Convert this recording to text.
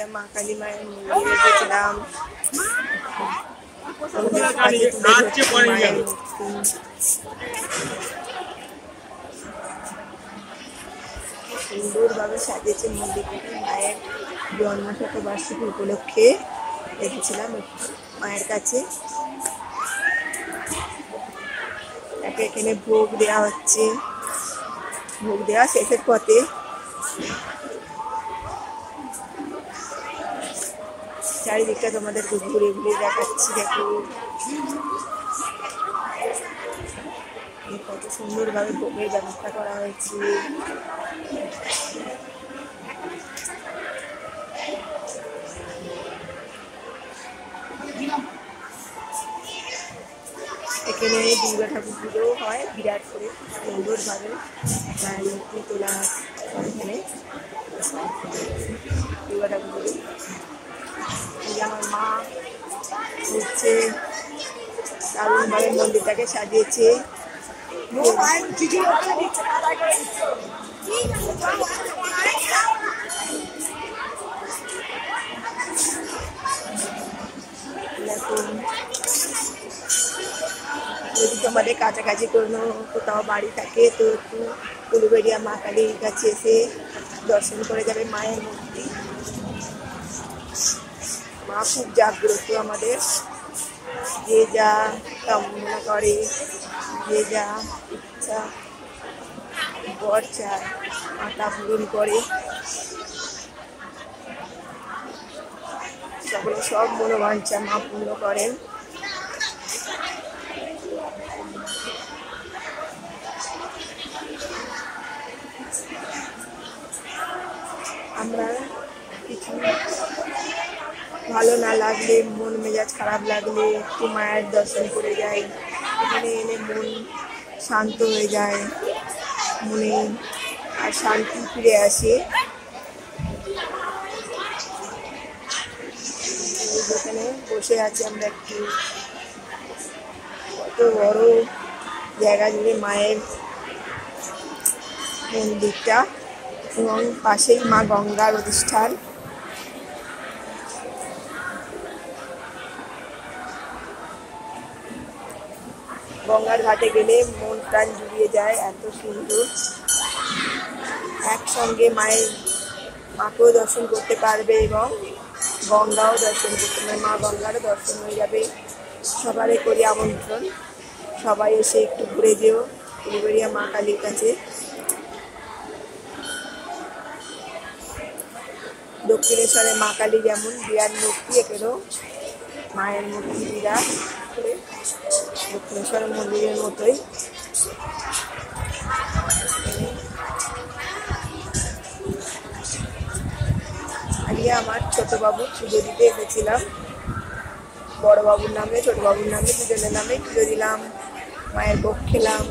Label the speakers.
Speaker 1: উলুবেড়িয়া মা কালী মায়ের মন্দিরে গেছিলাম। মায়ের মূর্তি সুন্দরভাবে সাজিয়েছে মন্দিরটাকে। মায়ের জন্মশতবার্ষিকী উপলক্ষে রেখেছিলাম মায়ের কাছে। তাকে এখানে ভোগ দেওয়া হচ্ছে। ভোগ দেওয়া শেষের পথে চারিদিকটা তোমাদেরকে ঘুরে ঘুরে দেখাচ্ছি। দেখো কত সুন্দরভাবে ভোগের ব্যবস্থা করা হয়েছে। এখানে দুর্গা ঠাকুর পুজো হয় বিরাট করে, সুন্দরভাবে মায়ের মূর্তি তোলা এখানে দুর্গা ঠাকুর পুজো। আমার মা হচ্ছে দারুণভাবে মন্দিরটাকে সাজিয়েছে। যদি তোমাদের কাছাকাছি কোনো কোথাও বাড়ি থাকে তো একটু উলুবেড়িয়া মা কালীর কাছে এসে দর্শন করে যাবে মায়ের মূর্তি। মা খুব জাগ্রত আমাদের, যে যা কামনা করে, যে যা ইচ্ছা বর চায় মা তা পূরণ করে। সকলে সব মনোবাঞ্ছা মা পূর্ণ করেন। আমরা কিছু ভালো না লাগলে, মন মেজাজ খারাপ লাগলে একটু মায়ের দর্শন করে যাই। এখানে এলে মন শান্ত হয়ে যায়, মনে আর শান্তি ফিরে আসে। যেখানে বসে আছি আমরা একটু, কত বড় জায়গা জুড়ে মায়ের মন্দিরটা এবং পাশেই মা গঙ্গার অধিষ্ঠান। গঙ্গার ঘাটে গেলে মন প্রাণ জুড়িয়ে যায়, এত সুন্দর। একসঙ্গে মাকেও দর্শন করতে পারবে এবং গঙ্গাও দর্শন করতে পারবে, মা গঙ্গারও দর্শন হয়ে যাবে। সবারই করি আমন্ত্রণ, সবাই এসে একটু ঘুরে যেও উলুবেড়িয়া মা কালীর কাছে। দক্ষিণেশ্বরে মা কালী যেমন বিরাট মূর্তি, এখানেও মায়ের মূর্তি বিরাট করে দক্ষিণেশ্বর মন্দিরের মতোই। আজকে আমার ছোট বাবু পুজো দিতে এসেছিলাম, বড় বাবুর নামে ছোট বাবুর নামে দুজনের নামে পুজো দিলাম, মায়ের ভোগ খেলাম।